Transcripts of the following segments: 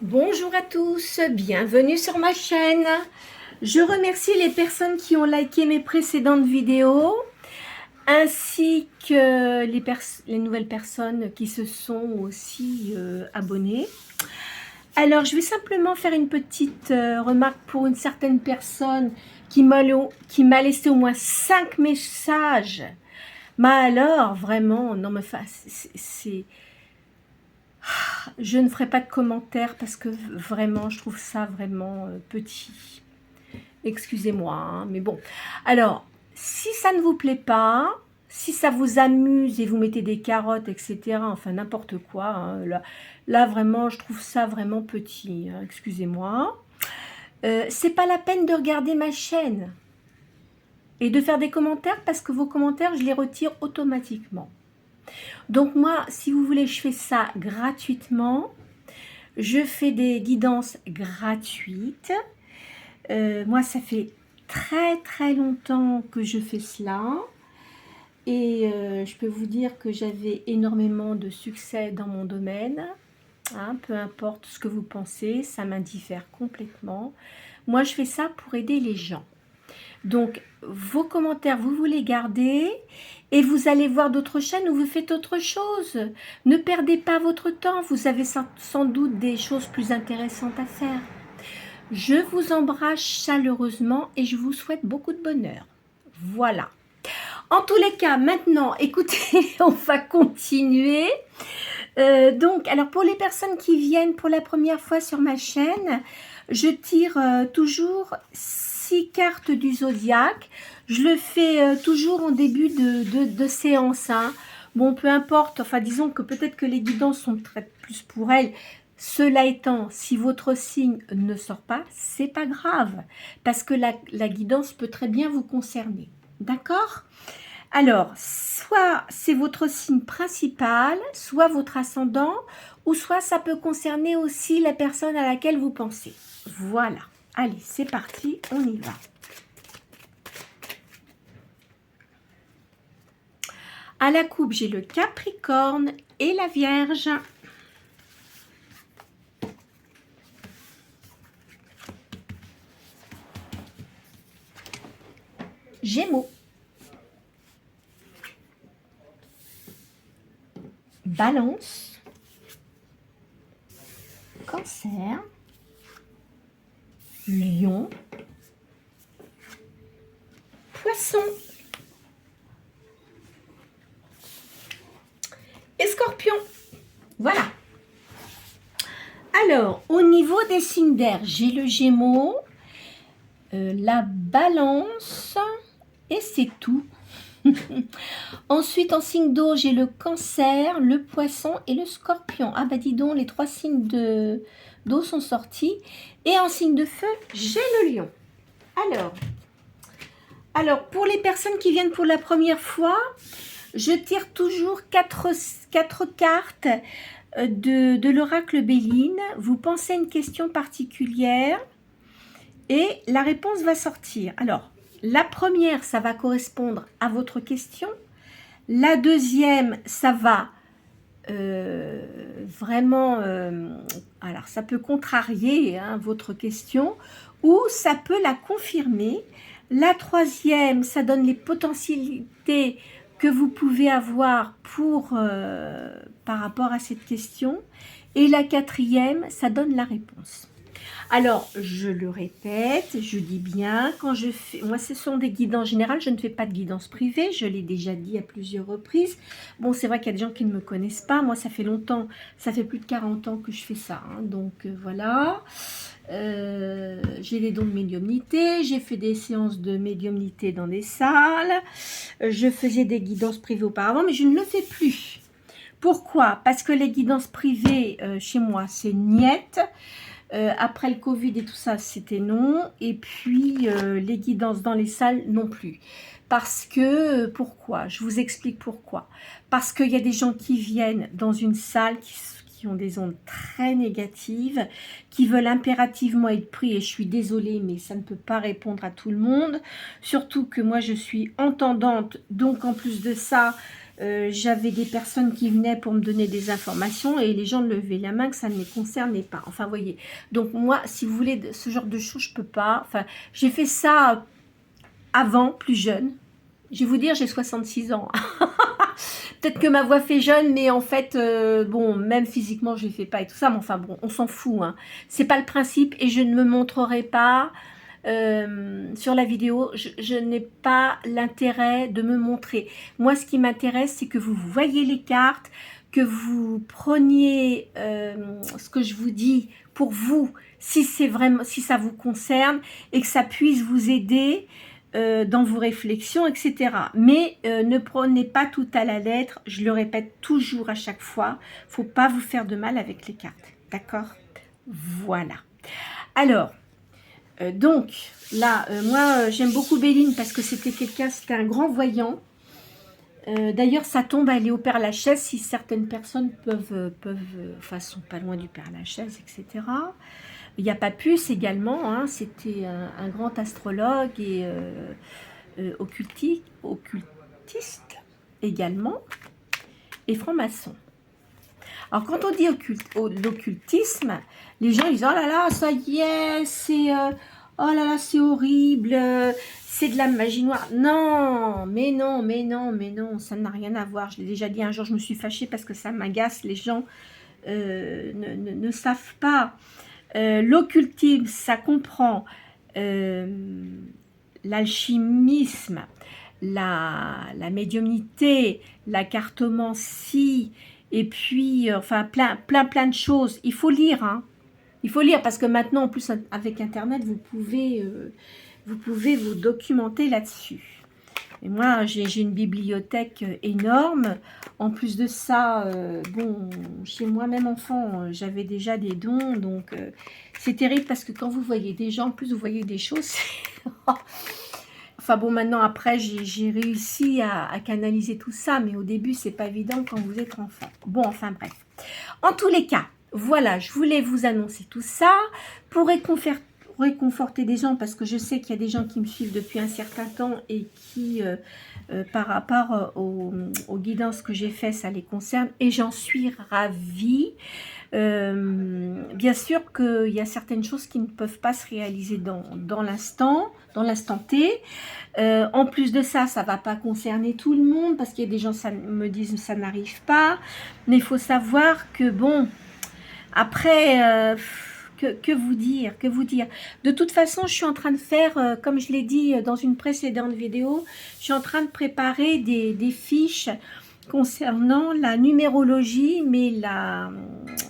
Bonjour à tous, bienvenue sur ma chaîne. Je remercie les personnes qui ont liké mes précédentes vidéos, ainsi que les nouvelles personnes qui se sont aussi abonnées. Alors, je vais simplement faire une petite remarque pour une certaine personne qui m'a laissé au moins 5 messages. Mais alors, vraiment, non mais je ne ferai pas de commentaires parce que vraiment, je trouve ça vraiment petit. Excusez-moi, hein, mais bon. Alors, si ça ne vous plaît pas, si ça vous amuse et vous mettez des carottes, etc., enfin n'importe quoi, hein, là, vraiment, je trouve ça vraiment petit, hein, excusez-moi. C'est pas la peine de regarder ma chaîne et de faire des commentaires parce que vos commentaires, je les retire automatiquement. Donc moi, si vous voulez, je fais ça gratuitement. Je fais des guidances gratuites. Moi, ça fait très longtemps que je fais cela. Et je peux vous dire que j'avais énormément de succès dans mon domaine. Hein, peu importe ce que vous pensez, ça m'indiffère complètement. Moi, je fais ça pour aider les gens. Donc, vos commentaires, vous les gardez et vous allez voir d'autres chaînes où vous faites autre chose. Ne perdez pas votre temps, vous avez sans doute des choses plus intéressantes à faire. Je vous embrasse chaleureusement et je vous souhaite beaucoup de bonheur. Voilà. En tous les cas, maintenant, écoutez, on va continuer. Donc, alors pour les personnes qui viennent pour la première fois sur ma chaîne, je tire toujours 6 cartes du zodiaque. Je le fais toujours en début de séance. Hein. Bon, peu importe, enfin disons que peut-être que les guidances sont très plus pour elles. Cela étant, si votre signe ne sort pas, c'est pas grave, parce que la guidance peut très bien vous concerner. D'accord ? Alors, soit c'est votre signe principal, soit votre ascendant, ou soit ça peut concerner aussi la personne à laquelle vous pensez. Voilà. Allez, c'est parti, on y va. À la coupe, j'ai le Capricorne et la Vierge. Gémeaux. Balance. Cancer. Lion. Poisson. Et Scorpion. Voilà. Alors, au niveau des signes d'air, j'ai le Gémeaux, la Balance, et c'est tout. Ensuite, en signe d'eau, j'ai le Cancer, le Poisson et le Scorpion. Ah bah dis donc, les 3 signes d'eau sont sortis. Et en signe de feu, j'ai le Lion. Alors, pour les personnes qui viennent pour la première fois, je tire toujours 4 cartes de l'oracle Béline. Vous pensez à une question particulière et la réponse va sortir. Alors, la première, ça va correspondre à votre question. La deuxième, ça va vraiment... alors, ça peut contrarier hein, votre question ou ça peut la confirmer. La troisième, ça donne les potentialités que vous pouvez avoir par rapport à cette question. Et la quatrième, ça donne la réponse. Alors, je le répète, je dis bien, quand je fais, moi ce sont des guidances générales, je ne fais pas de guidance privée, je l'ai déjà dit à plusieurs reprises. Bon, c'est vrai qu'il y a des gens qui ne me connaissent pas, moi ça fait longtemps, ça fait plus de 40 ans que je fais ça, hein, donc voilà. J'ai des dons de médiumnité, j'ai fait des séances de médiumnité dans des salles, je faisais des guidances privées auparavant, mais je ne le fais plus. Pourquoi? Parce que les guidances privées chez moi, c'est niette. Après le Covid et tout ça, c'était non. Et puis, les guidances dans les salles, non plus. Parce que, pourquoi? Je vous explique pourquoi. Parce qu'il y a des gens qui viennent dans une salle qui ont des ondes très négatives, qui veulent impérativement être pris, et je suis désolée, mais ça ne peut pas répondre à tout le monde. Surtout que moi, je suis entendante, donc en plus de ça, j'avais des personnes qui venaient pour me donner des informations et les gens levaient la main que ça ne les concernait pas. Enfin, vous voyez. Donc moi, si vous voulez, ce genre de choses, je peux pas. Enfin, j'ai fait ça avant, plus jeune. Je vais vous dire, j'ai 66 ans. Peut-être que ma voix fait jeune, mais en fait, bon, même physiquement, je ne fais pas et tout ça. Mais enfin, bon, on s'en fout. Hein. C'est pas le principe et je ne me montrerai pas sur la vidéo. Je n'ai pas l'intérêt de me montrer. Moi, ce qui m'intéresse, c'est que vous voyez les cartes, que vous preniez ce que je vous dis pour vous, si c'est vraiment, si ça vous concerne et que ça puisse vous aider dans vos réflexions, etc. Mais ne prenez pas tout à la lettre, je le répète toujours à chaque fois, il ne faut pas vous faire de mal avec les cartes, d'accord? Voilà. Alors, donc, là, moi, j'aime beaucoup Béline parce que c'était un grand voyant. D'ailleurs, sa tombe, elle est au Père-Lachaise, si certaines personnes enfin, sont pas loin du Père-Lachaise, etc. Il y a Papus également, hein, c'était un grand astrologue et occultiste également, et franc-maçon. Alors quand on dit l'occultisme, les gens ils disent « Oh là là, ça y est, c'est oh là là, c'est horrible, c'est de la magie noire. » Non, mais non, mais non, mais non, ça n'a rien à voir. Je l'ai déjà dit un jour, je me suis fâchée parce que ça m'agace, les gens ne savent pas. L'occultisme, ça comprend l'alchimisme, la médiumnité, la cartomancie, et puis, enfin, plein de choses. Il faut lire, hein. Il faut lire, parce que maintenant, en plus, avec Internet, vous pouvez vous documenter là-dessus. Et moi, j'ai une bibliothèque énorme. En plus de ça, bon, chez moi, même enfant, j'avais déjà des dons. Donc, c'est terrible parce que quand vous voyez des gens, en plus, vous voyez des choses. Enfin bon, maintenant, après, j'ai réussi à canaliser tout ça. Mais au début, c'est pas évident quand vous êtes enfant. Bon, enfin bref. En tous les cas, voilà, je voulais vous annoncer tout ça pour réconforter des gens, parce que je sais qu'il y a des gens qui me suivent depuis un certain temps et qui, par rapport aux guidances que j'ai faites, ça les concerne et j'en suis ravie. Bien sûr qu'il y a certaines choses qui ne peuvent pas se réaliser dans l'instant T. En plus de ça, ça ne va pas concerner tout le monde, parce qu'il y a des gens qui me disent que ça n'arrive pas, mais il faut savoir que bon, après... Que vous dire? De toute façon, je suis en train de faire, comme je l'ai dit dans une précédente vidéo, je suis en train de préparer des fiches concernant la numérologie, mais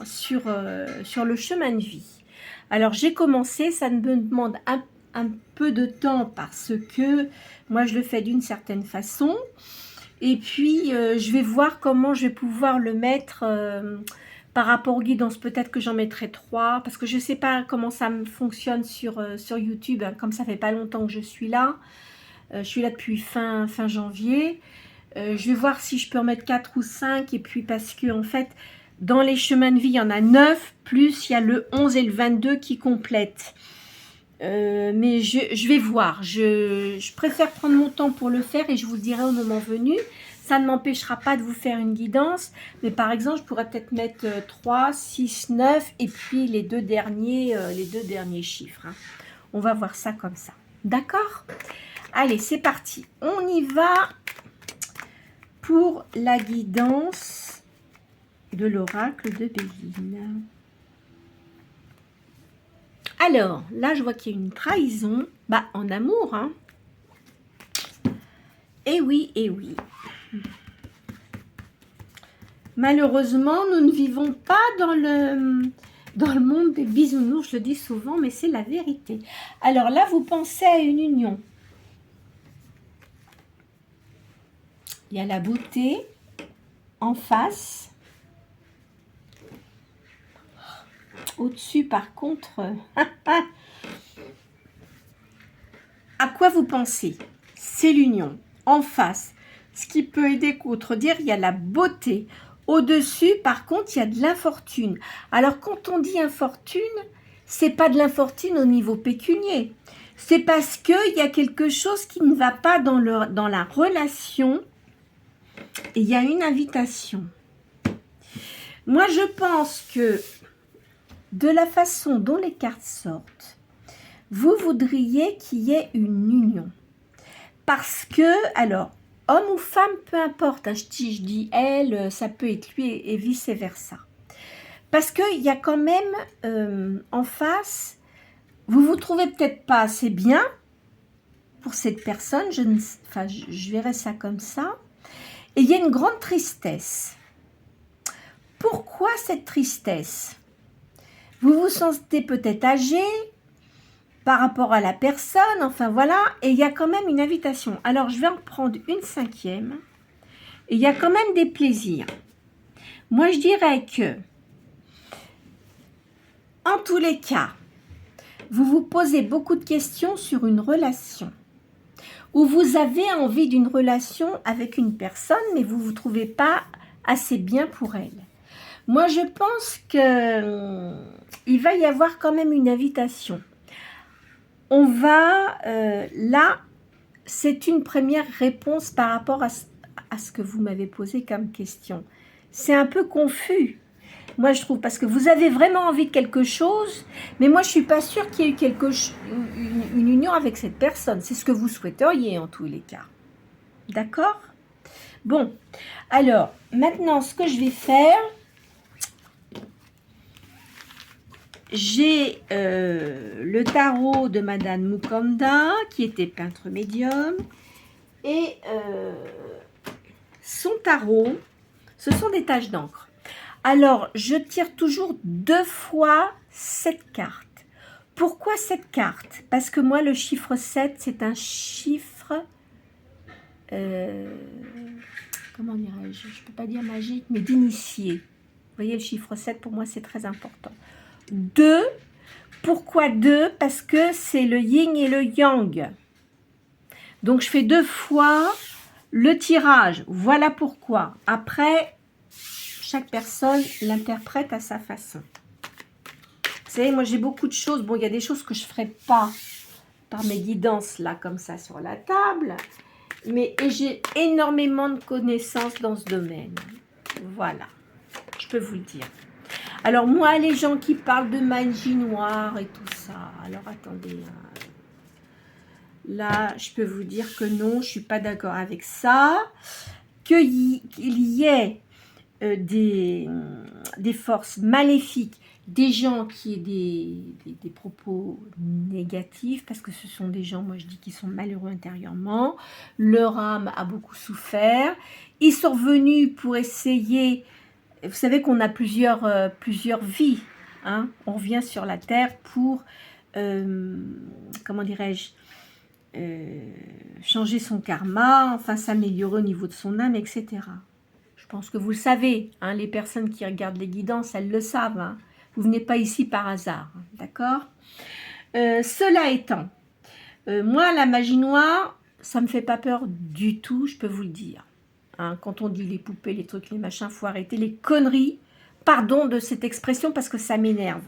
sur le chemin de vie. Alors, j'ai commencé, ça me demande un peu de temps parce que moi, je le fais d'une certaine façon. Et puis, je vais voir comment je vais pouvoir le mettre... par rapport aux guidances, peut-être que j'en mettrai 3, parce que je ne sais pas comment ça fonctionne sur YouTube, hein, comme ça fait pas longtemps que je suis là. Je suis là depuis fin janvier. Je vais voir si je peux en mettre 4 ou 5, et puis parce que en fait, dans les chemins de vie, il y en a 9, plus il y a le 11 et le 22 qui complètent. Mais je vais voir. Je préfère prendre mon temps pour le faire et je vous le dirai au moment venu. Ça ne m'empêchera pas de vous faire une guidance, mais par exemple, je pourrais peut-être mettre 3, 6, 9 et puis les deux derniers chiffres. Hein. On va voir ça comme ça. D'accord? Allez, c'est parti. On y va pour la guidance de l'oracle de Béline. Alors, là, je vois qu'il y a une trahison. Bah, en amour, hein. Eh oui, eh oui. Malheureusement, nous ne vivons pas dans le monde des bisounours, je le dis souvent, mais c'est la vérité. Alors là, vous pensez à une union. Il y a la beauté en face. Au-dessus, par contre, à quoi vous pensez? C'est l'union. En face, ce qui peut aider contredire, il y a la beauté. Au-dessus, par contre, il y a de l'infortune. Alors, quand on dit infortune, c'est pas de l'infortune au niveau pécunier. C'est parce qu'il y a quelque chose qui ne va pas dans la relation Et il y a une invitation. Moi, je pense que de la façon dont les cartes sortent, vous voudriez qu'il y ait une union. Parce que, alors, homme ou femme, peu importe, hein, je dis elle, ça peut être lui et vice-versa. Parce qu'il y a quand même en face, vous ne vous trouvez peut-être pas assez bien pour cette personne, je verrais ça comme ça, et il y a une grande tristesse. Pourquoi cette tristesse? Vous vous sentez peut-être âgé par rapport à la personne, enfin voilà, et il y a quand même une invitation. Alors je vais en prendre une cinquième, et il y a quand même des plaisirs. Moi je dirais que, en tous les cas, vous vous posez beaucoup de questions sur une relation, où vous avez envie d'une relation avec une personne, mais vous ne vous trouvez pas assez bien pour elle. Moi, je pense qu'il va y avoir quand même une invitation. On va, là, c'est une première réponse par rapport à ce que vous m'avez posé comme question. C'est un peu confus, moi je trouve, parce que vous avez vraiment envie de quelque chose, mais moi je ne suis pas sûre qu'il y ait eu une union avec cette personne. C'est ce que vous souhaiteriez en tous les cas. D'accord? Bon, alors, maintenant, ce que je vais faire, j'ai le tarot de Madame Mukanda, qui était peintre médium, et son tarot, ce sont des taches d'encre. Alors, je tire toujours 2 fois cette carte. Pourquoi cette carte? Parce que moi, le chiffre 7, c'est un chiffre, comment dirais-je? Je ne peux pas dire magique, mais d'initié. Vous voyez, le chiffre 7, pour moi, c'est très important. 2, pourquoi 2? Parce que c'est le yin et le yang. Donc, je fais 2 fois le tirage. Voilà pourquoi. Après, chaque personne l'interprète à sa façon. Vous savez, moi, j'ai beaucoup de choses. Bon, il y a des choses que je ne ferai pas par mes guidances, là, comme ça, sur la table. Mais j'ai énormément de connaissances dans ce domaine. Voilà, je peux vous le dire. Alors, moi, les gens qui parlent de magie noire et tout ça, alors attendez, là, je peux vous dire que non, je ne suis pas d'accord avec ça. Qu'il y ait des forces maléfiques, des gens qui aient des propos négatifs, parce que ce sont des gens, moi je dis, qui sont malheureux intérieurement, leur âme a beaucoup souffert, ils sont revenus pour essayer, vous savez qu'on a plusieurs vies, hein, on revient sur la terre pour, comment dirais-je, changer son karma, enfin s'améliorer au niveau de son âme, etc. Je pense que vous le savez, hein, les personnes qui regardent les guidances, elles le savent. Hein. Vous venez pas ici par hasard, hein, d'accord? Cela étant, moi, la magie noire, ça me fait pas peur du tout, je peux vous le dire. Hein, quand on dit les poupées, les trucs, les machins, faut arrêter les conneries. Pardon de cette expression parce que ça m'énerve.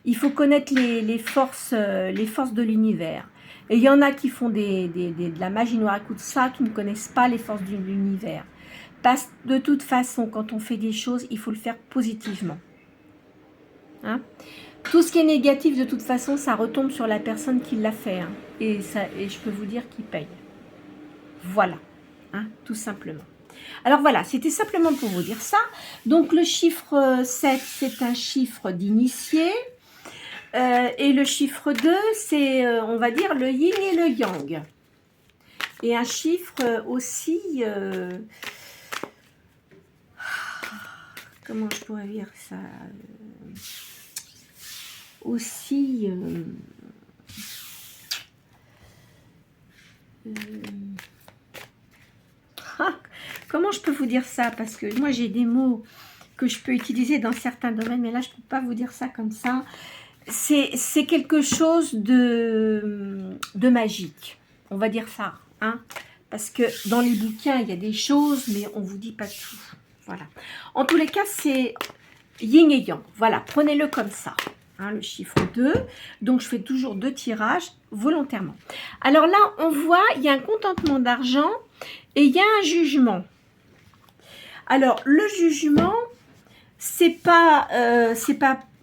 Il faut connaître les forces de l'univers. Et il y en a qui font de la magie noire à coup de ça, qui ne connaissent pas les forces de l'univers. Parce que de toute façon, quand on fait des choses, il faut le faire positivement. Hein? Tout ce qui est négatif, de toute façon, ça retombe sur la personne qui l'a fait. Hein. Et je peux vous dire qu'il paye. Voilà, hein, tout simplement. Alors voilà, c'était simplement pour vous dire ça. Donc le chiffre 7, c'est un chiffre d'initié. Et le chiffre 2, c'est, on va dire, le yin et le yang. Et un chiffre aussi... comment je pourrais dire ça, aussi comment je peux vous dire ça, parce que moi j'ai des mots que je peux utiliser dans certains domaines, mais là je ne peux pas vous dire ça comme ça. C'est quelque chose de magique, on va dire ça, hein, parce que dans les bouquins il y a des choses, mais on ne vous dit pas tout. Voilà. En tous les cas, c'est yin et yang. Voilà, prenez-le comme ça. Hein, le chiffre 2. Donc, je fais toujours 2 tirages volontairement. Alors là, on voit, il y a un contentement d'argent et il y a un jugement. Alors, le jugement, c'est pas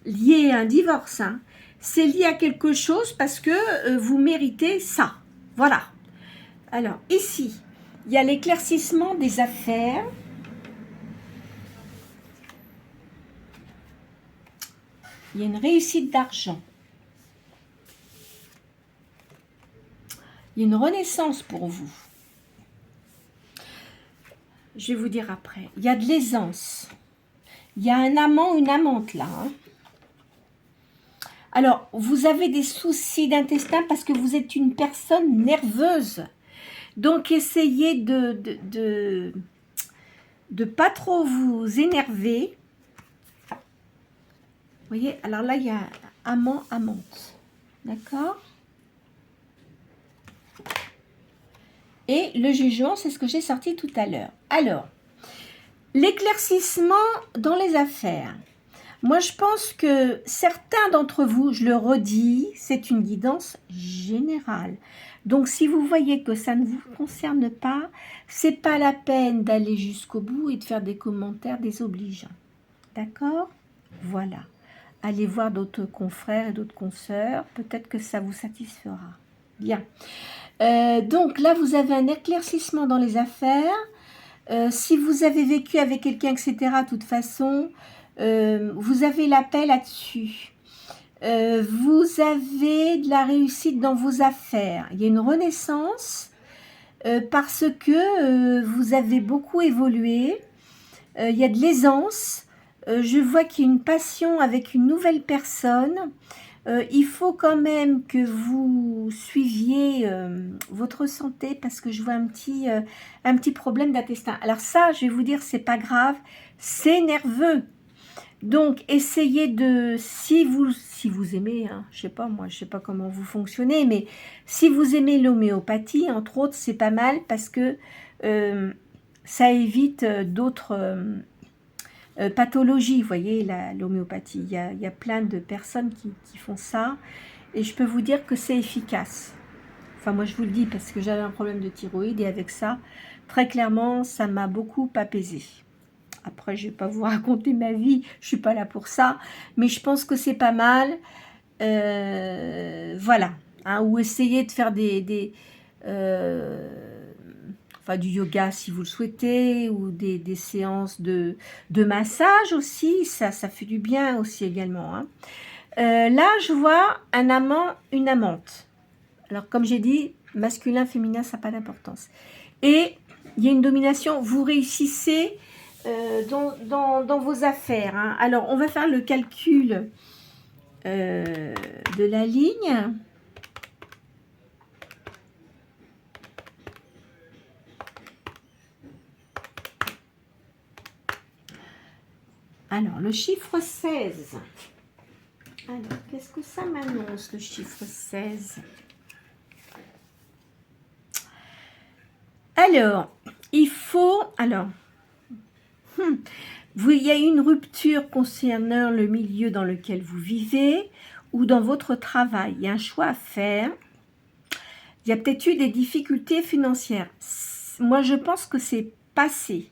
lié à un divorce, hein. C'est lié à quelque chose parce que vous méritez ça. Voilà. Alors, ici, il y a l'éclaircissement des affaires. Il y a une réussite d'argent. Il y a une renaissance pour vous. Je vais vous dire après. Il y a de l'aisance. Il y a un amant, une amante là, hein. Alors, vous avez des soucis d'intestin parce que vous êtes une personne nerveuse. Donc, essayez de pas trop vous énerver. Vous voyez, alors là, il y a amant, amante. D'accord? Et le jugement, c'est ce que j'ai sorti tout à l'heure. Alors, l'éclaircissement dans les affaires. Moi, je pense que certains d'entre vous, je le redis, c'est une guidance générale. Donc, si vous voyez que ça ne vous concerne pas, c'est pas la peine d'aller jusqu'au bout et de faire des commentaires désobligeants. D'accord? Voilà. Allez voir d'autres confrères et d'autres consoeurs. Peut-être que ça vous satisfera. Bien. Donc, là, vous avez un éclaircissement dans les affaires. Si vous avez vécu avec quelqu'un, etc., de toute façon... vous avez la paix là-dessus. Vous avez de la réussite dans vos affaires. Il y a une renaissance parce que vous avez beaucoup évolué. Il y a de l'aisance. Je vois qu'il y a une passion avec une nouvelle personne. Il faut quand même que vous suiviez votre santé parce que je vois un petit problème d'intestin. Alors ça, je vais vous dire, c'est pas grave. C'est nerveux. Donc, essayez de, si vous aimez, hein, je sais pas moi, je sais pas comment vous fonctionnez, mais si vous aimez l'homéopathie, entre autres, c'est pas mal parce que ça évite d'autres pathologies. Vous voyez, l'homéopathie, il y a plein de personnes qui font ça et je peux vous dire que c'est efficace. Enfin, moi, je vous le dis parce que j'avais un problème de thyroïde et avec ça, très clairement, ça m'a beaucoup apaisé. Après, je ne vais pas vous raconter ma vie, je ne suis pas là pour ça, mais je pense que c'est pas mal. Voilà. Hein, ou essayer de faire enfin, du yoga si vous le souhaitez, ou des séances de massage aussi, ça fait du bien aussi également. Hein. Là, je vois un amant, une amante. Alors, comme j'ai dit, masculin, féminin, ça n'a pas d'importance. Et il y a une domination, vous réussissez... dans vos affaires. Hein. Alors, on va faire le calcul de la ligne. Alors, le chiffre 16. Alors, qu'est-ce que ça m'annonce, le chiffre 16? Alors, il faut... Alors... il y a une rupture concernant le milieu dans lequel vous vivez ou dans votre travail. Il y a un choix à faire. Il y a peut-être eu des difficultés financières. Moi, je pense que c'est passé.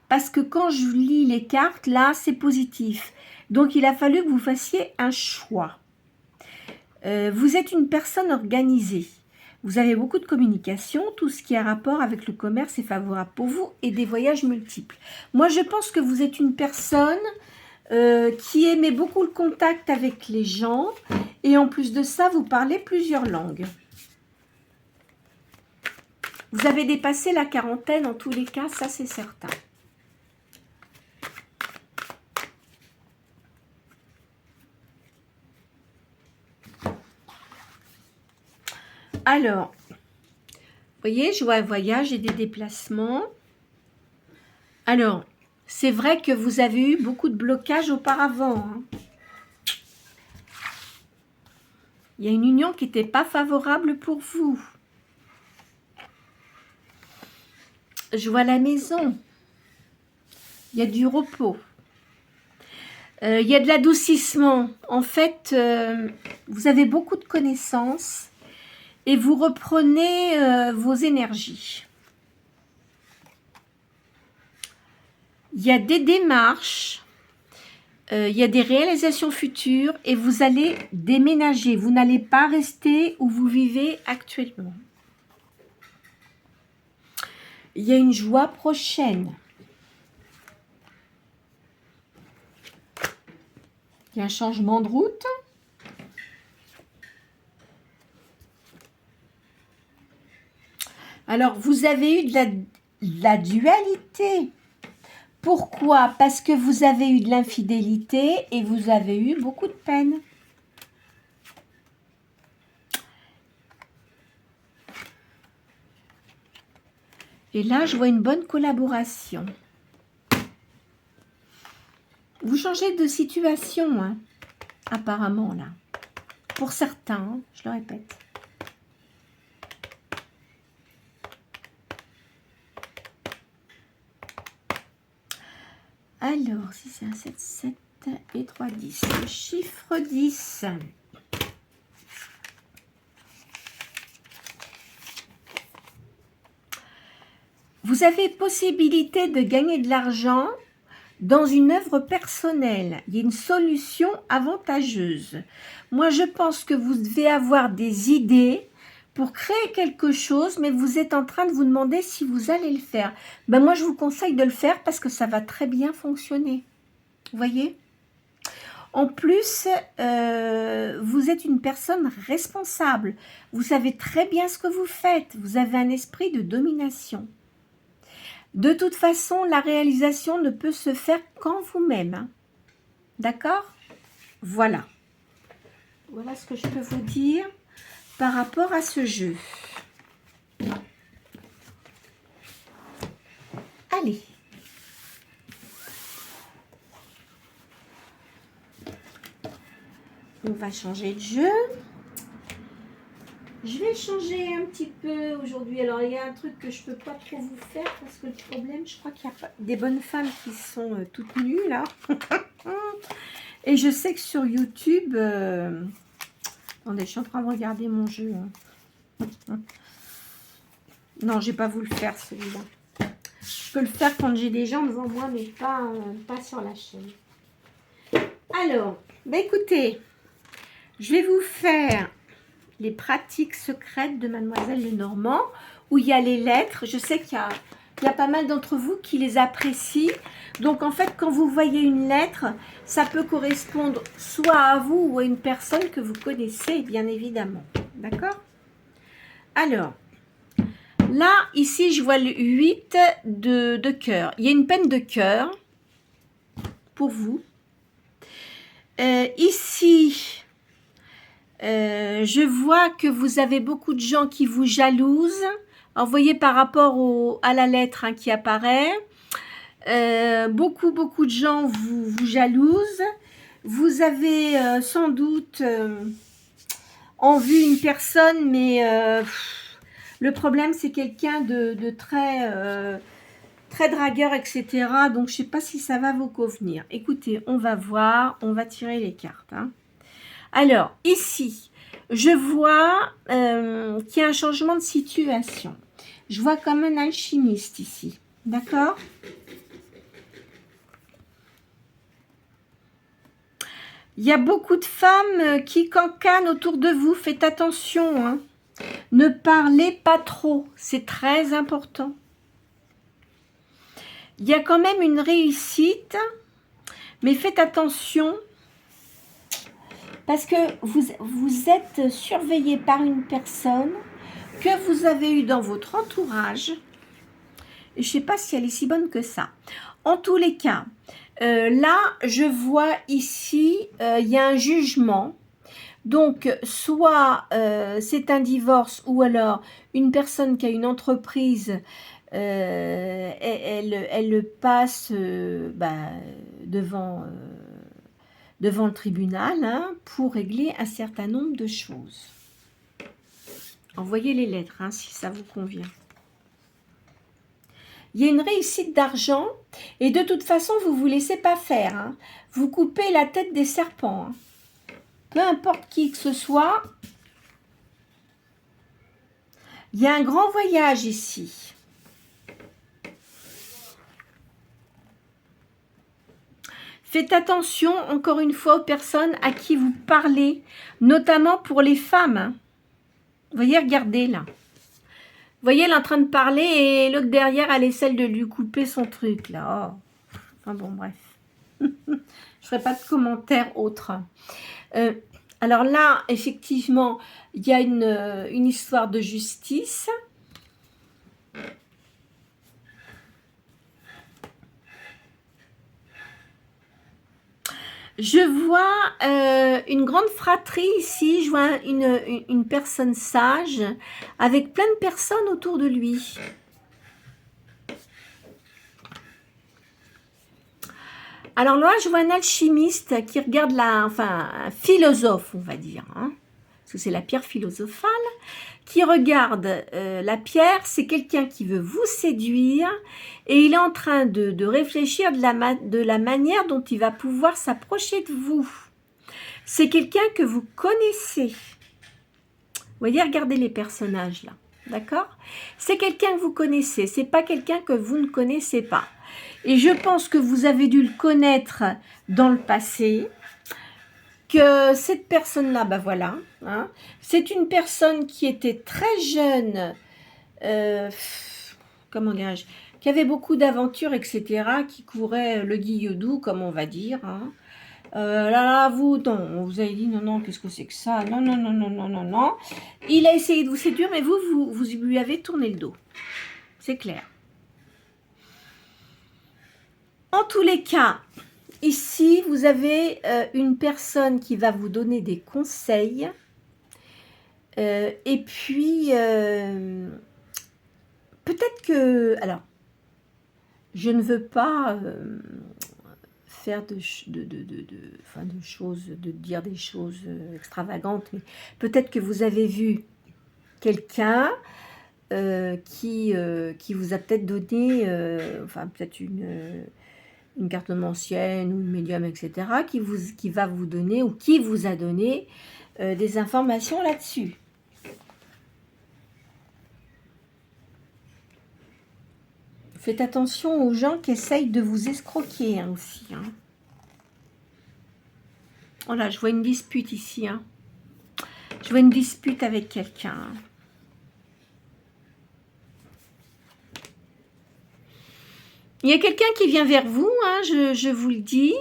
Parce que quand je lis les cartes, là, c'est positif. Donc, il a fallu que vous fassiez un choix. Vous êtes une personne organisée. Vous avez beaucoup de communication, tout ce qui a rapport avec le commerce est favorable pour vous et des voyages multiples. Moi, je pense que vous êtes une personne qui aimait beaucoup le contact avec les gens et en plus de ça, vous parlez plusieurs langues. Vous avez dépassé la quarantaine en tous les cas, ça c'est certain. Alors, vous voyez, je vois un voyage et des déplacements. Alors, c'est vrai que vous avez eu beaucoup de blocages auparavant. Hein. Il y a une union qui n'était pas favorable pour vous. Je vois la maison. Il y a du repos. Il y a de l'adoucissement. En fait, vous avez beaucoup de connaissances et vous reprenez vos énergies. Il y a des démarches, il y a des réalisations futures et vous allez déménager. Vous n'allez pas rester où vous vivez actuellement. Il y a une joie prochaine. Il y a un changement de route. Alors, vous avez eu de la dualité. Pourquoi? Parce que vous avez eu de l'infidélité et vous avez eu beaucoup de peine. Et là, je vois une bonne collaboration. Vous changez de situation, hein, apparemment, là. Pour certains, hein, je le répète. Alors, 6, 1, 7, 7 et 3, 10. Le chiffre 10. Vous avez possibilité de gagner de l'argent dans une œuvre personnelle. Il y a une solution avantageuse. Moi, je pense que vous devez avoir des idées pour créer quelque chose, mais vous êtes en train de vous demander si vous allez le faire. Ben moi, je vous conseille de le faire parce que ça va très bien fonctionner. Vous voyez ? En plus, vous êtes une personne responsable. Vous savez très bien ce que vous faites. Vous avez un esprit de domination. De toute façon, la réalisation ne peut se faire qu'en vous-même. Hein. D'accord ? Voilà. Voilà ce que je peux vous dire par rapport à ce jeu. Allez. On va changer de jeu. Je vais changer un petit peu aujourd'hui. Alors, il y a un truc que je ne peux pas trop vous faire parce que le problème, je crois qu'il y a des bonnes femmes qui sont toutes nues, là. Et je sais que sur YouTube... Attendez, je suis en train de regarder mon jeu. Hein. Non, je ne vais pas vous le faire, celui-là. Je peux le faire quand j'ai des gens devant moi, mais pas sur la chaîne. Alors, bah écoutez, je vais vous faire... les pratiques secrètes de Mademoiselle Lenormand, où il y a les lettres. Je sais qu'il y a pas mal d'entre vous qui les apprécient. Donc, en fait, quand vous voyez une lettre, ça peut correspondre soit à vous ou à une personne que vous connaissez, bien évidemment. D'accord? Alors, là, ici, je vois le 8 de cœur. Il y a une peine de cœur pour vous. Ici... je vois que vous avez beaucoup de gens qui vous jalousent. Alors, vous voyez par rapport à la lettre hein, qui apparaît, beaucoup de gens vous jalousent. Vous avez sans doute en vue une personne, mais le problème c'est quelqu'un de très dragueur, etc. Donc, je ne sais pas si ça va vous convenir. Écoutez, on va voir, on va tirer les cartes. Hein. Alors, ici, je vois qu'il y a un changement de situation. Je vois comme un alchimiste ici. D'accord ? Il y a beaucoup de femmes qui cancanent autour de vous. Faites attention. Hein. Ne parlez pas trop. C'est très important. Il y a quand même une réussite. Mais faites attention. Parce que vous êtes surveillé par une personne que vous avez eue dans votre entourage. Je ne sais pas si elle est si bonne que ça. En tous les cas, là, je vois ici, il y a un jugement. Donc, soit c'est un divorce ou alors une personne qui a une entreprise, elle passe devant le tribunal hein, pour régler un certain nombre de choses. Envoyez les lettres hein, si ça vous convient. Il y a une réussite d'argent et de toute façon, vous ne vous laissez pas faire. Hein. Vous coupez la tête des serpents. Hein. Peu importe qui que ce soit. Il y a un grand voyage ici. Faites attention, encore une fois, aux personnes à qui vous parlez, notamment pour les femmes. Vous voyez, regardez là. Vous voyez, elle est en train de parler et l'autre derrière, elle essaie de lui couper son truc là. Oh. Enfin bon, bref. Je ne ferai pas de commentaires autres. Alors là, effectivement, il y a une histoire de justice. Je vois une grande fratrie ici, je vois une personne sage avec plein de personnes autour de lui. Alors là, je vois un alchimiste qui regarde enfin un philosophe, on va dire, hein, parce que c'est la pierre philosophale, qui regarde la pierre, c'est quelqu'un qui veut vous séduire et il est en train de réfléchir de la manière dont il va pouvoir s'approcher de vous. C'est quelqu'un que vous connaissez. Vous voyez, regardez les personnages là, d'accord? C'est quelqu'un que vous connaissez, c'est pas quelqu'un que vous ne connaissez pas. Et je pense que vous avez dû le connaître dans le passé, que cette personne-là, ben voilà, hein, c'est une personne qui était très jeune, comment dirais-je, qui avait beaucoup d'aventures, etc., qui courait le guilledou, comme on va dire. Hein. Là, vous, non, vous avez dit non, qu'est-ce que c'est que ça? Non, non, non, non, non, non, non. Il a essayé de vous séduire, mais vous lui avez tourné le dos. C'est clair. En tous les cas, ici, vous avez une personne qui va vous donner des conseils. Et puis, peut-être que... Alors, je ne veux pas faire de dire des choses extravagantes, mais peut-être que vous avez vu quelqu'un qui vous a peut-être donné, peut-être une carte ancienne ou une médium, etc., qui va vous donner ou qui vous a donné des informations là-dessus. Faites attention aux gens qui essayent de vous escroquer hein, aussi. Hein. Voilà, je vois une dispute ici. Hein. Je vois une dispute avec quelqu'un. Il y a quelqu'un qui vient vers vous, hein, je vous le dis.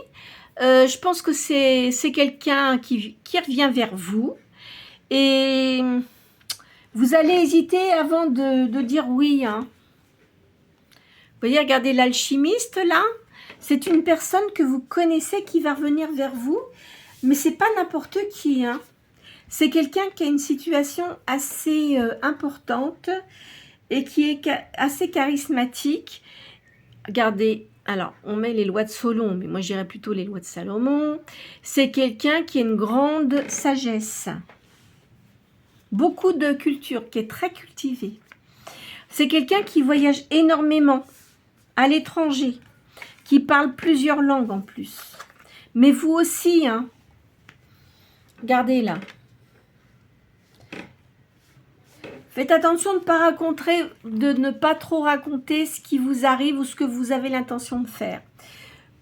Je pense que c'est quelqu'un qui revient vers vous. Et vous allez hésiter avant de dire oui. Hein. Vous voyez, regardez l'alchimiste là. C'est une personne que vous connaissez qui va revenir vers vous. Mais c'est pas n'importe qui. Hein. C'est quelqu'un qui a une situation assez importante et qui est assez charismatique. Regardez, alors on met les lois de Solon, mais moi je dirais plutôt les lois de Salomon. C'est quelqu'un qui a une grande sagesse. Beaucoup de culture, qui est très cultivé. C'est quelqu'un qui voyage énormément à l'étranger, qui parle plusieurs langues en plus. Mais vous aussi, hein. Regardez là. Faites attention de ne pas trop raconter ce qui vous arrive ou ce que vous avez l'intention de faire.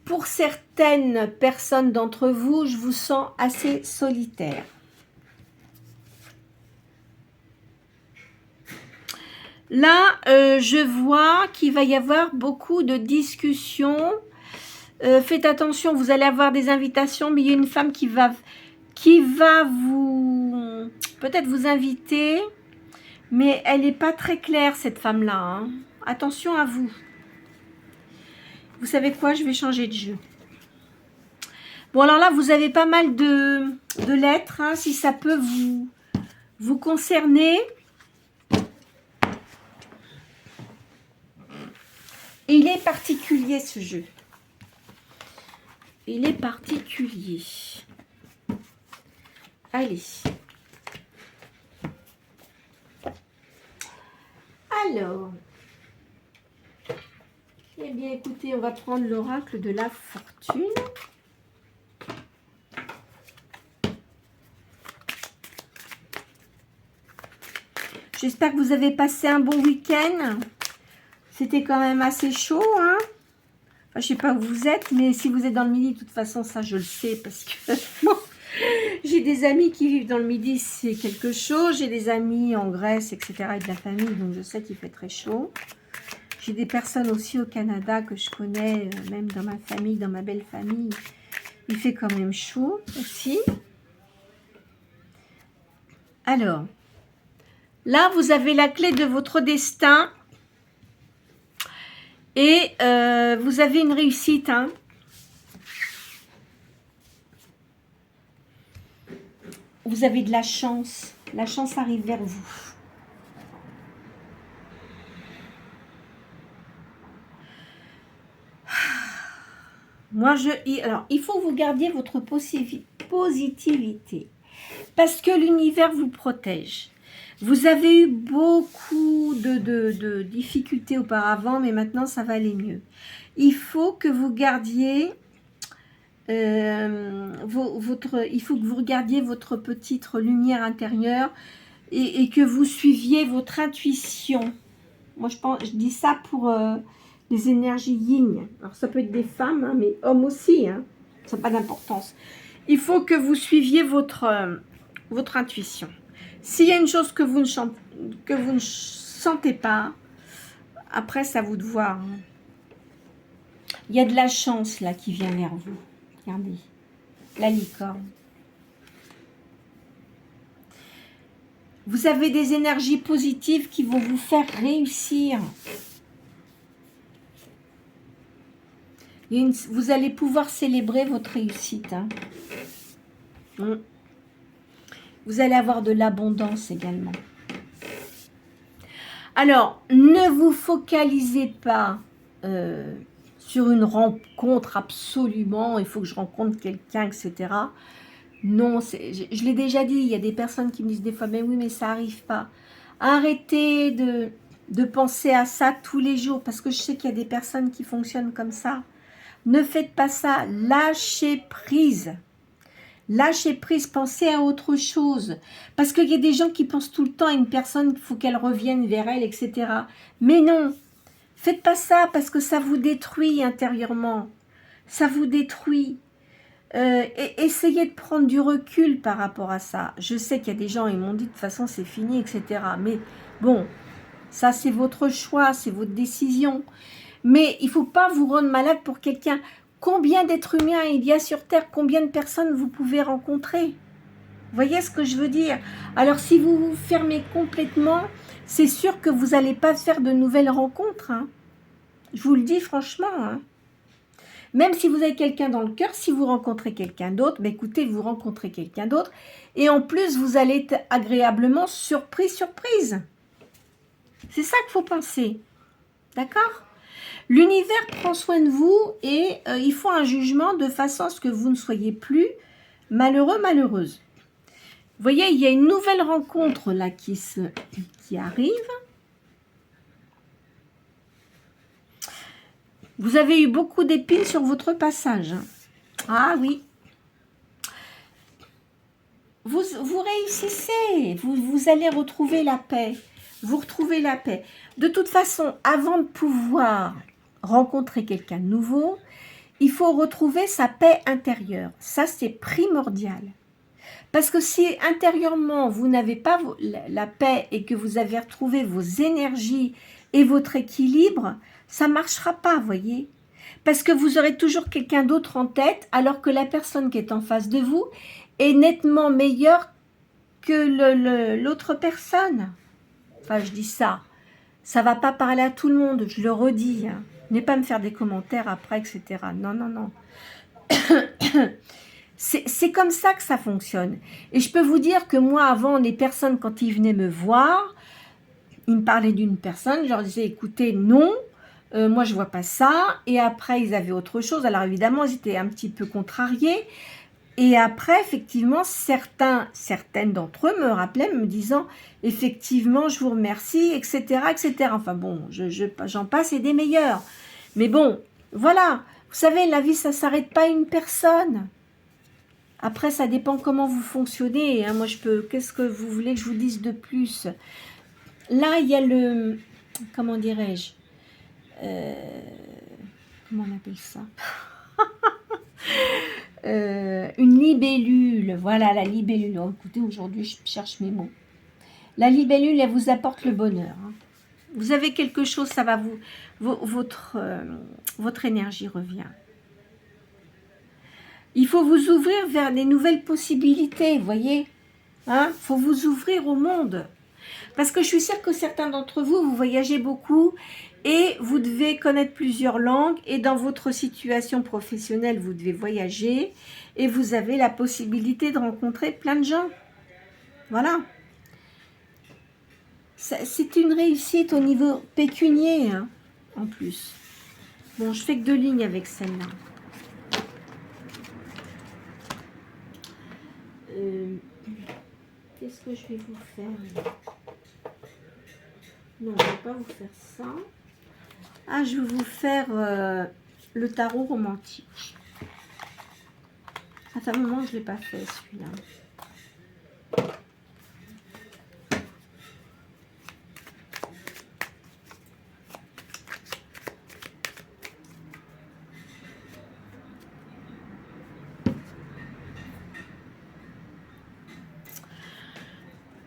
Pour certaines personnes d'entre vous, je vous sens assez solitaire. Là, je vois qu'il va y avoir beaucoup de discussions. Faites attention, vous allez avoir des invitations, mais il y a une femme qui va vous peut-être vous inviter, mais elle n'est pas très claire, cette femme-là. Hein. Attention à vous. Vous savez quoi? Je vais changer de jeu. Bon, alors là, vous avez pas mal de lettres, hein, si ça peut vous concerner. Et il est particulier, ce jeu. Il est particulier. Allez. Alors. Eh bien, écoutez, on va prendre l'oracle de la fortune. J'espère que vous avez passé un bon week-end. C'était quand même assez chaud, hein. Enfin, je sais pas où vous êtes, mais si vous êtes dans le Midi, de toute façon, ça, je le sais, parce que bon, j'ai des amis qui vivent dans le Midi, c'est quelque chose. J'ai des amis en Grèce, etc., et de la famille, donc je sais qu'il fait très chaud. J'ai des personnes aussi au Canada que je connais, même dans ma famille, dans ma belle famille. Il fait quand même chaud aussi. Alors, là, vous avez la clé de votre destin. Et vous avez une réussite. Hein. Vous avez de la chance. La chance arrive vers vous. Moi, alors, il faut que vous gardiez votre positivité. Parce que l'univers vous protège. Vous avez eu beaucoup de difficultés auparavant, mais maintenant, ça va aller mieux. Il faut que vous gardiez... il faut que vous regardiez votre petite lumière intérieure et que vous suiviez votre intuition. Moi, je dis ça pour... les énergies yin. Alors, ça peut être des femmes, hein, mais hommes aussi. Hein. Ça n'a pas d'importance. Il faut que vous suiviez votre intuition. S'il y a une chose que vous ne sentez pas, après, c'est à vous de voir. Hein. Il y a de la chance, là, qui vient vers vous. Regardez. La licorne. Vous avez des énergies positives qui vont vous faire réussir. Vous allez pouvoir célébrer votre réussite. Hein. Vous allez avoir de l'abondance également. Alors, ne vous focalisez pas sur une rencontre absolument, il faut que je rencontre quelqu'un, etc. Non, je l'ai déjà dit, il y a des personnes qui me disent des fois, mais oui, mais ça n'arrive pas. Arrêtez de penser à ça tous les jours, parce que je sais qu'il y a des personnes qui fonctionnent comme ça. Ne faites pas ça, lâchez prise. Lâchez prise, pensez à autre chose. Parce qu'il y a des gens qui pensent tout le temps à une personne, il faut qu'elle revienne vers elle, etc. Mais non, faites pas ça parce que ça vous détruit intérieurement. Ça vous détruit. Et essayez de prendre du recul par rapport à ça. Je sais qu'il y a des gens, ils m'ont dit de toute façon c'est fini, etc. Mais bon, ça c'est votre choix, c'est votre décision. Mais il ne faut pas vous rendre malade pour quelqu'un. Combien d'êtres humains il y a sur Terre? Combien de personnes vous pouvez rencontrer? Vous voyez ce que je veux dire? Alors, si vous vous fermez complètement, c'est sûr que vous n'allez pas faire de nouvelles rencontres. Hein. Je vous le dis franchement. Hein. Même si vous avez quelqu'un dans le cœur, si vous rencontrez quelqu'un d'autre, bah écoutez, vous rencontrez quelqu'un d'autre. Et en plus, vous allez être agréablement surprise. C'est ça qu'il faut penser. D'accord? L'univers prend soin de vous et il faut un jugement de façon à ce que vous ne soyez plus malheureux, malheureuse. Vous voyez, il y a une nouvelle rencontre là qui arrive. Vous avez eu beaucoup d'épines sur votre passage. Ah oui. Vous réussissez, vous allez retrouver la paix. Vous retrouvez la paix. De toute façon, avant de pouvoir rencontrer quelqu'un de nouveau, il faut retrouver sa paix intérieure. Ça, c'est primordial. Parce que si intérieurement, vous n'avez pas la paix et que vous avez retrouvé vos énergies et votre équilibre, ça ne marchera pas, voyez. Parce que vous aurez toujours quelqu'un d'autre en tête, alors que la personne qui est en face de vous est nettement meilleure que l'autre personne. Enfin, je dis ça. Ça ne va pas parler à tout le monde, je le redis. Hein. Ne pas me faire des commentaires après, etc. Non, non, non. C'est comme ça que ça fonctionne. Et je peux vous dire que moi, avant, les personnes, quand ils venaient me voir, ils me parlaient d'une personne, je leur disais, écoutez, non, moi, je ne vois pas ça. Et après, ils avaient autre chose. Alors, évidemment, ils étaient un petit peu contrariés. Et après, effectivement, certaines d'entre eux me rappelaient, me disant, effectivement, je vous remercie, etc., etc. Enfin bon, j'en passe et des meilleurs. Mais bon, voilà. Vous savez, la vie, ça ne s'arrête pas à une personne. Après, ça dépend comment vous fonctionnez. Hein. Moi, qu'est-ce que vous voulez que je vous dise de plus? Là, il y a comment dirais-je, comment on appelle ça? Une libellule, voilà la libellule. Oh, écoutez, aujourd'hui je cherche mes mots. La libellule, elle vous apporte le bonheur. Hein. Vous avez quelque chose, ça va votre énergie revient. Il faut vous ouvrir vers des nouvelles possibilités, vous voyez. Hein? Faut vous ouvrir au monde. Parce que je suis sûre que certains d'entre vous, vous voyagez beaucoup et vous devez connaître plusieurs langues. Et dans votre situation professionnelle, vous devez voyager et vous avez la possibilité de rencontrer plein de gens. Voilà. C'est une réussite au niveau pécunier, hein, en plus. Bon, je fais que 2 lignes avec celle-là. Qu'est-ce que je vais vous faire? Non, je ne vais pas vous faire ça. Ah, je vais vous faire le tarot romantique. Ça fait un moment que je ne l'ai pas fait, celui-là.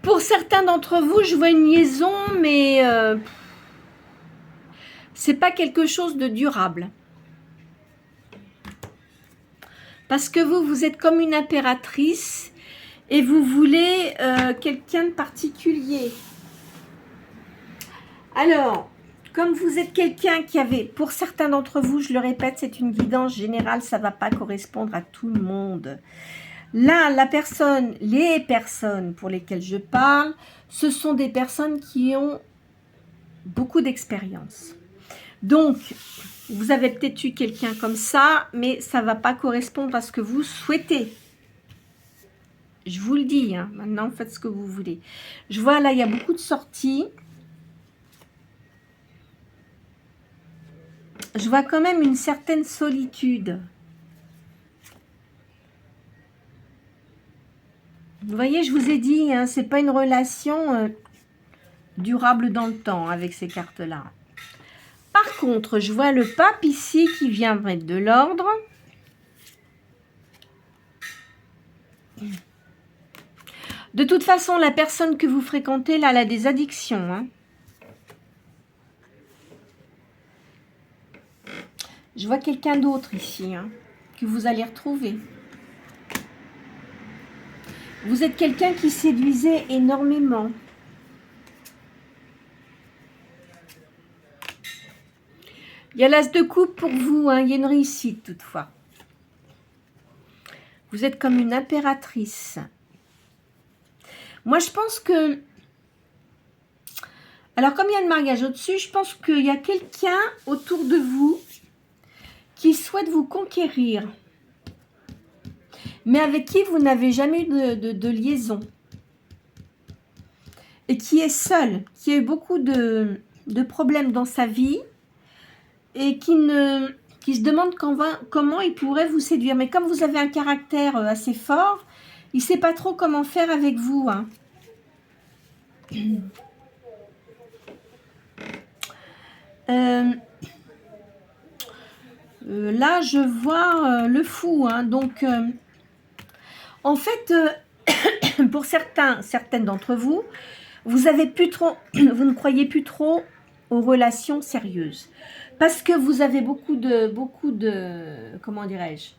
Pour certains d'entre vous, je vois une liaison, mais c'est pas quelque chose de durable. Parce que vous êtes comme une impératrice et vous voulez quelqu'un de particulier. Alors, comme vous êtes quelqu'un qui avait, pour certains d'entre vous, je le répète, c'est une guidance générale, ça ne va pas correspondre à tout le monde. Là, les personnes pour lesquelles je parle, ce sont des personnes qui ont beaucoup d'expérience. Donc, vous avez peut-être eu quelqu'un comme ça, mais ça ne va pas correspondre à ce que vous souhaitez. Je vous le dis, hein, maintenant, faites ce que vous voulez. Je vois là, il y a beaucoup de sorties. Je vois quand même une certaine solitude. Vous voyez, je vous ai dit, hein, ce n'est pas une relation durable dans le temps avec ces cartes-là. Par contre, je vois le pape ici qui vient mettre de l'ordre. De toute façon, la personne que vous fréquentez, là, elle a des addictions. Hein. Je vois quelqu'un d'autre ici, hein, que vous allez retrouver. Vous êtes quelqu'un qui séduisait énormément. Il y a l'as de coupe pour vous, hein, il y a une réussite toutefois. Vous êtes comme une impératrice. Moi, je pense que... Alors, comme il y a le mariage au-dessus, je pense qu'il y a quelqu'un autour de vous qui souhaite vous conquérir, mais avec qui vous n'avez jamais eu de liaison. Et qui est seul, qui a eu beaucoup de problèmes dans sa vie et qui se demande comment il pourrait vous séduire. Mais comme vous avez un caractère assez fort, il ne sait pas trop comment faire avec vous. Hein. Là, je vois le fou. Hein. Donc, en fait, pour certaines d'entre vous, vous ne croyez plus trop aux relations sérieuses. Parce que vous avez beaucoup de comment dirais-je,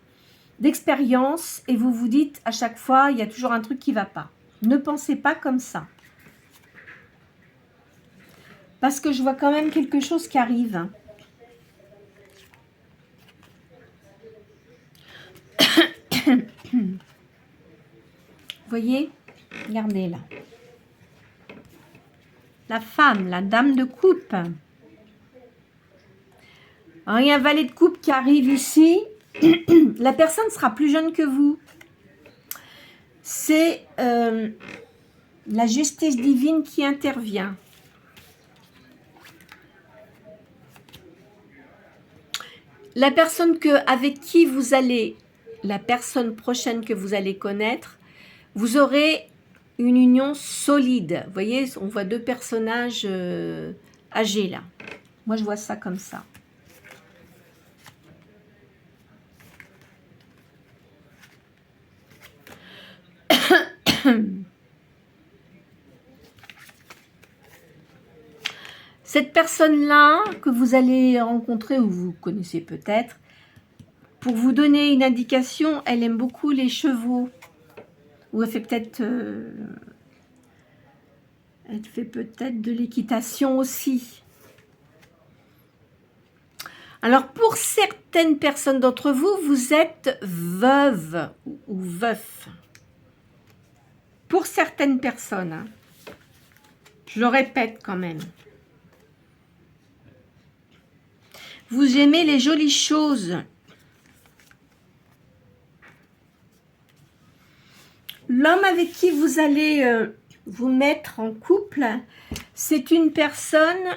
d'expérience et vous vous dites à chaque fois, il y a toujours un truc qui ne va pas. Ne pensez pas comme ça. Parce que je vois quand même quelque chose qui arrive. Vous voyez? Regardez là. La femme, la dame de coupe. Alors, il y a un valet de coupe qui arrive ici. La personne sera plus jeune que vous. C'est la justice divine qui intervient. La personne avec qui vous allez, la personne prochaine que vous allez connaître, vous aurez une union solide. Vous voyez, on voit 2 personnages âgés là. Moi, je vois ça comme ça. Cette personne-là que vous allez rencontrer, ou vous connaissez peut-être, pour vous donner une indication, elle aime beaucoup les chevaux. Ou elle fait peut-être de l'équitation aussi. Alors, pour certaines personnes d'entre vous, vous êtes veuve ou veuf. Pour certaines personnes, hein. Je le répète quand même. Vous aimez les jolies choses. L'homme avec qui vous allez vous mettre en couple, c'est une personne...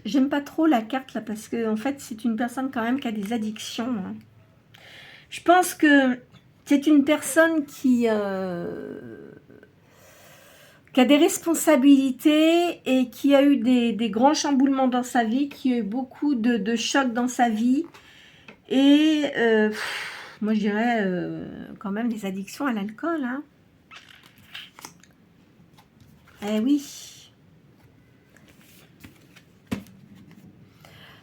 J'aime pas trop la carte là parce que en fait c'est une personne quand même qui a des addictions. Hein. Je pense que c'est une personne qui a des responsabilités et qui a eu des grands chamboulements dans sa vie, qui a eu beaucoup de chocs dans sa vie et moi je dirais quand même des addictions à l'alcool. Hein. Eh oui.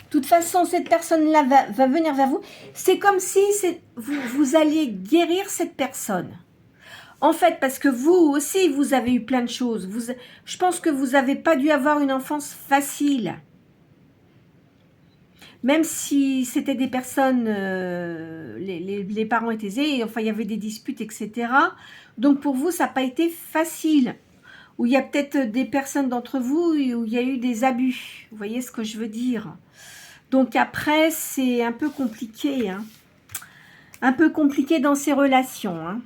De toute façon, cette personne-là va venir vers vous. C'est comme si vous alliez guérir cette personne. En fait, parce que vous aussi, vous avez eu plein de choses. Je pense que vous n'avez pas dû avoir une enfance facile. Même si c'était des personnes, les parents étaient aisés, enfin il y avait des disputes, etc. Donc pour vous, ça n'a pas été facile. Ou il y a peut-être des personnes d'entre vous où il y a eu des abus. Vous voyez ce que je veux dire ? Donc après, c'est un peu compliqué. Hein. Un peu compliqué dans ces relations. Hein.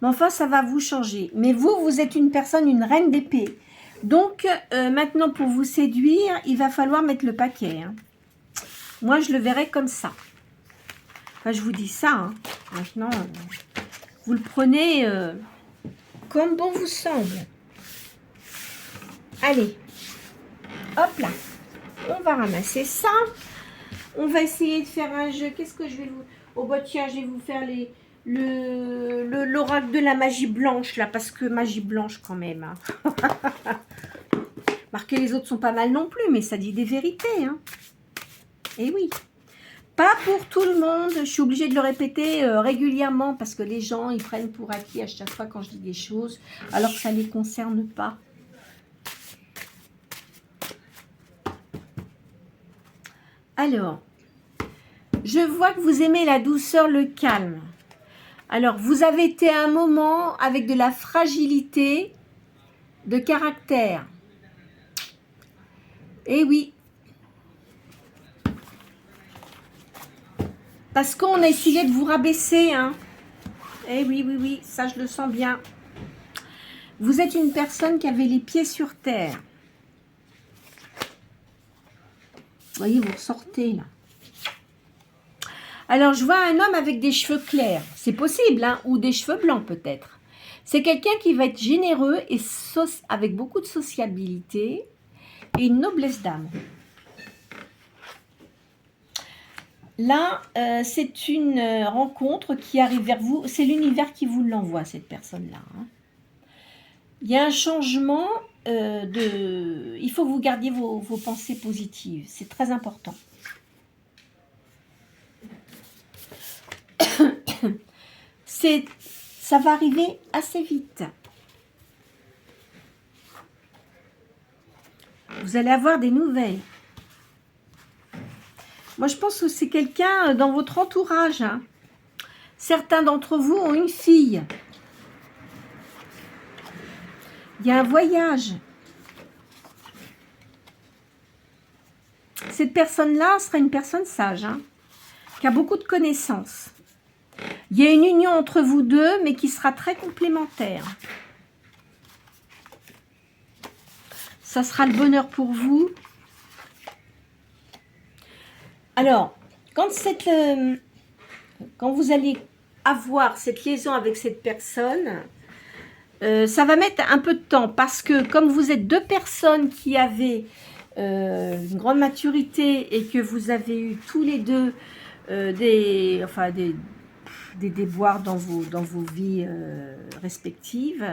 Mais enfin, ça va vous changer. Mais vous êtes une personne, une reine d'épée. Donc, maintenant, pour vous séduire, il va falloir mettre le paquet. Hein. Moi, je le verrai comme ça. Enfin, je vous dis ça. Hein. Maintenant, vous le prenez comme bon vous semble. Allez. Hop là. On va ramasser ça. On va essayer de faire un jeu. Qu'est-ce que je vais vous... Oh bah tiens, je vais vous faire l'oracle de la magie blanche, là, parce que magie blanche quand même. Hein. Marquez, les autres sont pas mal non plus, mais ça dit des vérités. Hein. Et oui. Pas pour tout le monde. Je suis obligée de le répéter régulièrement, parce que les gens, ils prennent pour acquis à chaque fois quand je dis des choses, alors que ça ne les concerne pas. Alors, je vois que vous aimez la douceur, le calme. Alors, vous avez été à un moment avec de la fragilité de caractère. Eh oui. Parce qu'on a essayé de vous rabaisser. Hein. Eh oui, oui, oui, ça je le sens bien. Vous êtes une personne qui avait les pieds sur terre. Vous voyez, vous ressortez là. Alors, je vois un homme avec des cheveux clairs. C'est possible, hein, ou des cheveux blancs peut-être. C'est quelqu'un qui va être généreux et avec beaucoup de sociabilité et une noblesse d'âme. Là, c'est une rencontre qui arrive vers vous. C'est l'univers qui vous l'envoie, cette personne-là. Hein. Il y a un changement il faut que vous gardiez vos pensées positives. C'est très important. Ça va arriver assez vite. Vous allez avoir des nouvelles. Moi, je pense que c'est quelqu'un dans votre entourage. Hein. Certains d'entre vous ont une fille. Il y a un voyage. Cette personne-là sera une personne sage, hein, qui a beaucoup de connaissances. Il y a une union entre vous deux, mais qui sera très complémentaire. Ça sera le bonheur pour vous. Alors, quand vous allez avoir cette liaison avec cette personne, ça va mettre un peu de temps parce que comme vous êtes deux personnes qui avaient une grande maturité et que vous avez eu tous les deux des déboires dans vos vies respectives.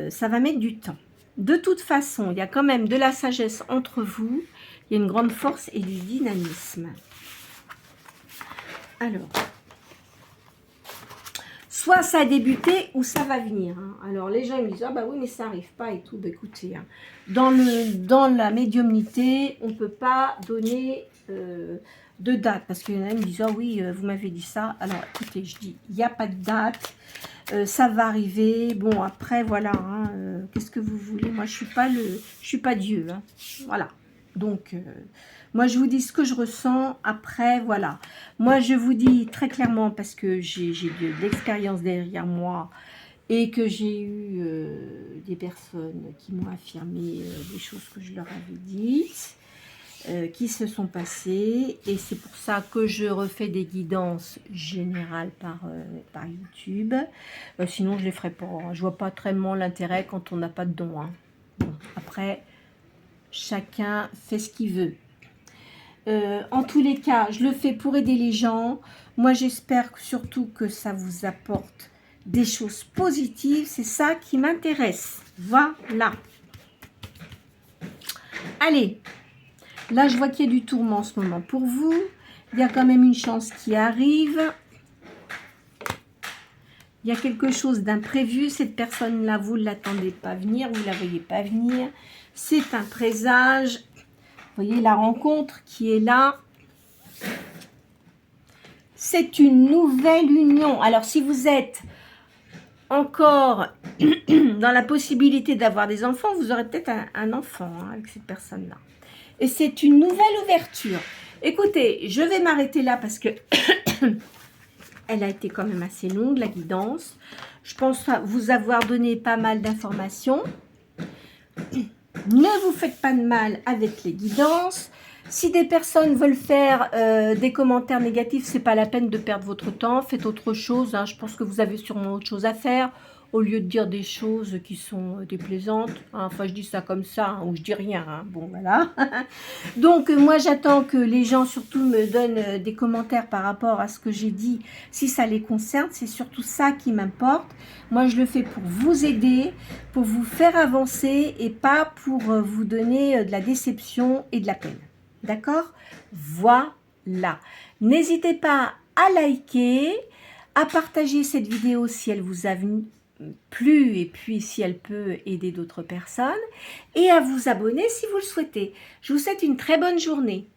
Ça va mettre du temps. De toute façon, il y a quand même de la sagesse entre vous. Il y a une grande force et du dynamisme. Alors, soit ça a débuté ou ça va venir. Hein. Alors, les gens ils me disent, ah bah oui, mais ça n'arrive pas et tout. Bah, écoutez, hein, dans la médiumnité, on ne peut pas donner de date. Parce qu'il y en a qui me disent, ah oui, vous m'avez dit ça. Alors, écoutez, je dis, il n'y a pas de date. Ça va arriver. Bon, après, voilà. Hein, qu'est-ce que vous voulez? Moi, je suis pas Dieu. Hein. Voilà. Donc, moi, je vous dis ce que je ressens. Après, voilà. Moi, je vous dis très clairement, parce que j'ai de l'expérience derrière moi et que j'ai eu des personnes qui m'ont affirmé des choses que je leur avais dites, qui se sont passées. Et c'est pour ça que je refais des guidances générales par YouTube. Sinon, je ne les ferai pas. Hein. Je vois pas tellement l'intérêt quand on n'a pas de don. Hein. Bon, après, chacun fait ce qu'il veut. En tous les cas, je le fais pour aider les gens. Moi, j'espère surtout que ça vous apporte des choses positives. C'est ça qui m'intéresse. Voilà. Allez. Là, je vois qu'il y a du tourment en ce moment. Pour vous, il y a quand même une chance qui arrive. Il y a quelque chose d'imprévu. Cette personne-là, vous ne l'attendez pas venir. Vous ne la voyez pas venir. C'est un présage. Vous voyez la rencontre qui est là. C'est une nouvelle union. Alors, si vous êtes encore dans la possibilité d'avoir des enfants, vous aurez peut-être un enfant hein, avec cette personne-là. Et c'est une nouvelle ouverture. Écoutez, je vais m'arrêter là parce que elle a été quand même assez longue, la guidance. Je pense vous avoir donné pas mal d'informations. Ne vous faites pas de mal avec les guidances. Si des personnes veulent faire des commentaires négatifs, c'est pas la peine de perdre votre temps. Faites autre chose. Hein. Je pense que vous avez sûrement autre chose à faire au lieu de dire des choses qui sont déplaisantes. Hein. Enfin, je dis ça comme ça hein, ou je dis rien. Hein. Bon, voilà. Donc, moi, j'attends que les gens surtout me donnent des commentaires par rapport à ce que j'ai dit. Si ça les concerne, c'est surtout ça qui m'importe. Moi, je le fais pour vous aider, pour vous faire avancer et pas pour vous donner de la déception et de la peine. D'accord? Voilà. N'hésitez pas à liker, à partager cette vidéo si elle vous a plu et puis si elle peut aider d'autres personnes et à vous abonner si vous le souhaitez. Je vous souhaite une très bonne journée.